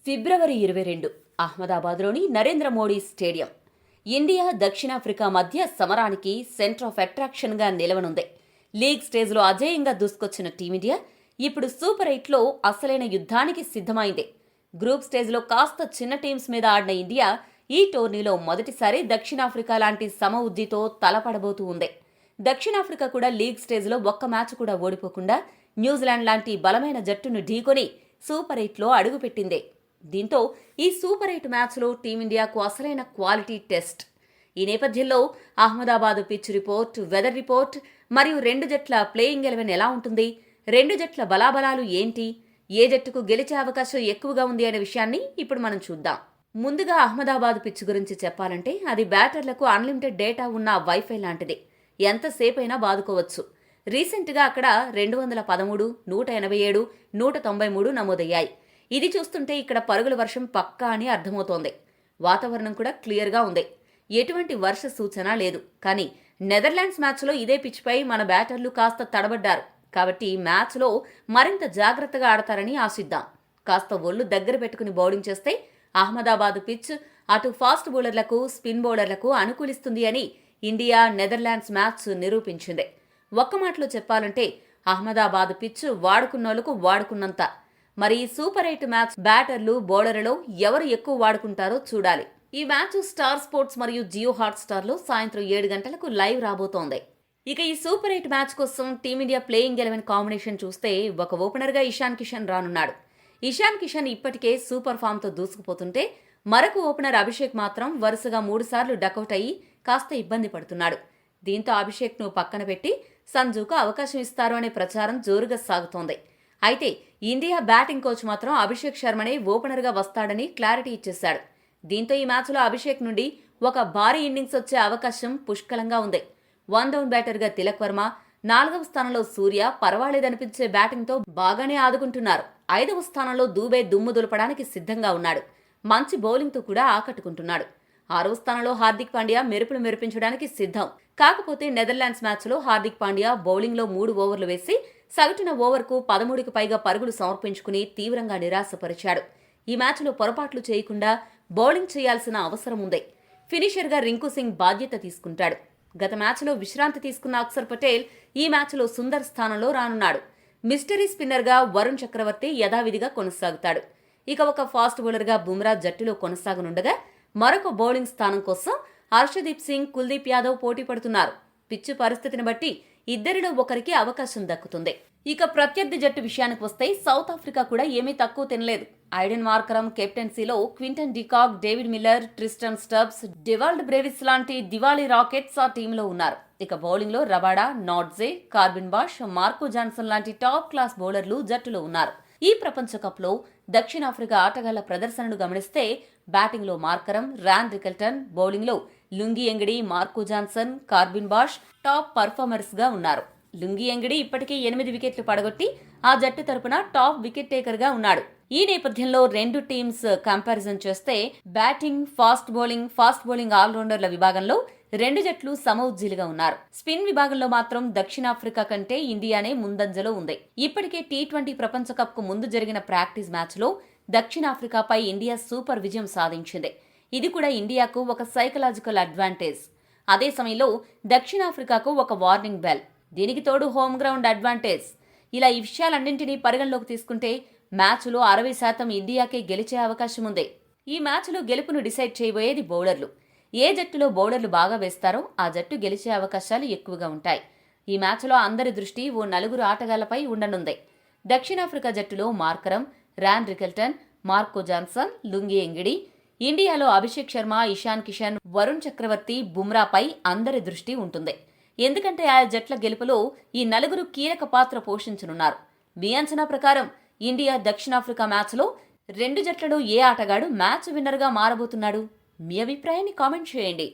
ఫిబ్రవరి 22 అహ్మదాబాద్లోని Narendra Modi stadium. India దక్షిణాఫ్రికా మధ్య సమరానికి సెంటర్ ఆఫ్ అట్రాక్షన్గా నిలవనుంది. లీగ్ స్టేజ్లో అజేయంగా దూసుకొచ్చిన టీమిండియా ఇప్పుడు సూపర్ 8లో అసలైన యుద్ధానికి సిద్ధమైంది. గ్రూప్ స్టేజ్లో కాస్త చిన్న టీమ్స్ మీద ఆడిన ఇండియా ఈ టోర్నీలో మొదటిసారి దక్షిణాఫ్రికా లాంటి సమ ఉద్దితో తలపడబోతూ ఉంది. దక్షిణాఫ్రికా కూడా లీగ్ స్టేజ్లో ఒక్క మ్యాచ్ కూడా ఓడిపోకుండా న్యూజిలాండ్ లాంటి బలమైన జట్టును ఢీకొని సూపర్ 8లో అడుగుపెట్టింది. దీంతో ఈ సూపర్ 8 మ్యాచ్లో టీమిండియాకు అసలైన క్వాలిటీ టెస్ట్. ఈ నేపథ్యంలో Ahmedabad pitch report, weather report మరియు రెండు జట్ల ప్లేయింగ్ 11 ఎలా ఉంటుంది, రెండు జట్ల బలాబలాలు ఏంటి, ఏ జట్టుకు గెలిచే అవకాశం ఎక్కువగా ఉంది అనే విషయాన్ని ఇప్పుడు మనం చూద్దాం. ముందుగా అహ్మదాబాద్ పిచ్ గురించి చెప్పాలంటే అది బ్యాటర్లకు అన్లిమిటెడ్ డేటా ఉన్న వైఫై లాంటిది. ఎంతసేపైనా బాదుకోవచ్చు. రీసెంట్గా అక్కడ 213, 187, 193 నమోదయ్యాయి. ఇది చూస్తుంటే ఇక్కడ పరుగుల వర్షం పక్కా అని అర్థమవుతోంది. వాతావరణం కూడా క్లియర్గా ఉంది. ఎటువంటి వర్ష సూచన లేదు. కానీ నెదర్లాండ్స్ మ్యాచ్లో ఇదే పిచ్పై మన బ్యాటర్లు కాస్త తడబడ్డారు. కాబట్టి మ్యాచ్లో మరింత జాగ్రత్తగా ఆడతారని ఆశిద్దాం. కాస్త ఒళ్ళు దగ్గర పెట్టుకుని బౌలింగ్ చేస్తే అహ్మదాబాద్ పిచ్ అటు ఫాస్ట్ బౌలర్లకు, స్పిన్ బౌలర్లకు అనుకూలిస్తుంది అని ఇండియా నెదర్లాండ్స్ మ్యాచ్ నిరూపించింది. ఒక్క మాటలో చెప్పాలంటే అహ్మదాబాద్ పిచ్ వాడుకున్నోళ్లకు వాడుకున్నంత. మరి సూపర్ 8 మ్యాచ్ బ్యాటర్లు, బౌలర్లలో ఎవరు ఎక్కువ వాడుకుంటారో చూడాలి. ఈ మ్యాచ్ స్టార్ స్పోర్ట్స్ మరియు జియో హాట్స్టార్లో సాయంత్రం 7 గంటలకు లైవ్ రాబోతోంది. ఇక ఈ సూపర్ 8 మ్యాచ్ కోసం టీమిండియా ప్లేయింగ్ 11 కాంబినేషన్ చూస్తే ఒక ఓపెనర్గా ఇషాన్ కిషన్ రానున్నాడు. ఇషాన్ కిషన్ ఇప్పటికే సూపర్ ఫామ్తో దూసుకుపోతుంటే మరొక ఓపెనర్ అభిషేక్ మాత్రం వరుసగా 3 సార్లు డకౌట్ అయ్యి కాస్త ఇబ్బంది పడుతున్నాడు. దీంతో అభిషేక్ను పక్కన పెట్టి సంజుకు అవకాశం ఇస్తారు అనే ప్రచారం జోరుగా సాగుతోంది. అయితే ఇండియా బ్యాటింగ్ కోచ్ మాత్రం అభిషేక్ శర్మనే ఓపెనర్గా వస్తాడని క్లారిటీ ఇచ్చేశాడు. దీంతో ఈ మ్యాచ్లో అభిషేక్ నుండి ఒక భారీ ఇన్నింగ్స్ వచ్చే అవకాశం పుష్కలంగా ఉంది. 1 డౌన్ బ్యాటర్గా తిలక్ వర్మ, 4వ స్థానంలో సూర్య పర్వాలేదనిపించే బ్యాటింగ్తో బాగానే ఆదుకుంటున్నారు. 5వ స్థానంలో దూబే దుమ్ము దులపడానికి సిద్ధంగా ఉన్నాడు. మంచి బౌలింగ్తో కూడా ఆకట్టుకుంటున్నాడు. 6వ స్థానంలో హార్దిక్ పాండ్యా మెరుపులు మెరిపించడానికి సిద్ధం. కాకపోతే నెదర్లాండ్స్ మ్యాచ్లో హార్దిక్ పాండ్యా బౌలింగ్లో 3 ఓవర్లు వేసి సగటున ఓవర్కు 13కి పైగా పరుగులు సమర్పించుకుని తీవ్రంగా నిరాశపరిచాడు. ఈ మ్యాచ్లో పొరపాట్లు చేయకుండా బౌలింగ్ చేయాల్సిన అవసరం ఉంది. ఫినిషర్గా రింకు సింగ్ బాధ్యత తీసుకుంటాడు. గత మ్యాచ్లో విశ్రాంతి తీసుకున్న అక్షర్ పటేల్ ఈ మ్యాచ్లో సుందర్ స్థానంలో రానున్నాడు. మిస్టరీ స్పిన్నర్గా వరుణ్ చక్రవర్తి యథావిధిగా కొనసాగుతాడు. ఇక ఒక ఫాస్ట్ బౌలర్గా బుమ్రా జట్టులో కొనసాగనుండగా మరొక బౌలింగ్ స్థానం కోసం హర్షదీప్ సింగ్, కుల్దీప్ యాదవ్ పోటీ పడుతున్నారు. పిచ్చు పరిస్థితిని బట్టి ఇద్దరిలో ఒకరికి అవకాశం దక్కుతుంది. ఇక ప్రత్యర్థి జట్టు విషయానికి వస్తే సౌత్ ఆఫ్రికా కూడా ఏమీ తక్కువ తినలేదు. ఐడెన్ మార్కరమ్ కెప్టెన్సీలో Quinton de Kock, David Miller, Tristan Stubbs, Dewald Brevis లాంటి దివాళీ రాకెట్స్ ఆ టీంలో ఉన్నారు. ఇక బౌలింగ్లో Rabada, Nortje, Corbin Bosch, Marco Jansen లాంటి టాప్ క్లాస్ బౌలర్లు జట్టులో ఉన్నారు. ఈ ప్రపంచ కప్లో దక్షిణాఫ్రికా ఆటగాళ్ల ప్రదర్శనను గమనిస్తే బ్యాటింగ్లో మార్కరమ్, ర్యాన్ రికెల్టన్, బౌలింగ్లో Lungi Ngidi, Marco Jansen, Corbin Bosch top పర్ఫార్మర్స్గా ఉన్నారు. లుంగి ఎంగిడి ఇప్పటికే 8 వికెట్లు పడగొట్టి ఆ జట్టు తరపున టాప్ వికెట్ టేకర్గా ఉన్నాడు. ఈ నేపథ్యంలో రెండు టీమ్స్ కంపారిజన్ చేస్తే బ్యాటింగ్, ఫాస్ట్ బౌలింగ్ ఆల్రౌండర్ల విభాగంలో రెండు జట్లు సమఉజ్జీలుగా ఉన్నారు. స్పిన్ విభాగంలో మాత్రం దక్షిణాఫ్రికా కంటే ఇండియానే ముందంజలో ఉంది. ఇప్పటికే T20 ప్రపంచ కప్ కు ముందు జరిగిన ప్రాక్టీస్ మ్యాచ్లో దక్షిణాఫ్రికాపై ఇండియా సూపర్ విజయం సాధించింది. ఇది కూడా ఇండియాకు ఒక సైకలాజికల్ అడ్వాంటేజ్. అదే సమయంలో దక్షిణాఫ్రికాకు ఒక వార్నింగ్ బెల్. దీనికి తోడు హోమ్ గ్రౌండ్ అడ్వాంటేజ్. ఇలా ఈ విషయాలన్నింటినీ పరిగణలోకి తీసుకుంటే మ్యాచ్లో 60% ఇండియాకే గెలిచే అవకాశం ఉంది. ఈ మ్యాచ్లో గెలుపును డిసైడ్ చేయబోయేది బౌలర్లు. ఏ జట్టులో బౌలర్లు బాగా వేస్తారో ఆ జట్టు గెలిచే అవకాశాలు ఎక్కువగా ఉంటాయి. ఈ మ్యాచ్లో అందరి దృష్టి ఓ 4 ఆటగాళ్లపై ఉండనుంది. దక్షిణాఫ్రికా జట్టులో Markram, Ryan Rickelton, Marco Jansen, Lungi Ngidi. ఇండియాలో అభిషేక్ శర్మ, ఇషాన్ కిషన్, వరుణ్ చక్రవర్తి, బుమ్రాపై అందరి దృష్టి ఉంటుంది. ఎందుకంటే ఆ జట్ల గెలుపులో ఈ 4 కీలక పాత్ర పోషించనున్నారు. మీ అంచనా ప్రకారం ఇండియా దక్షిణాఫ్రికా మ్యాచ్లో రెండు జట్లలో ఏ ఆటగాడు మ్యాచ్ విన్నర్గా మారబోతున్నాడు? మీ అభిప్రాయాన్ని కామెంట్ చేయండి.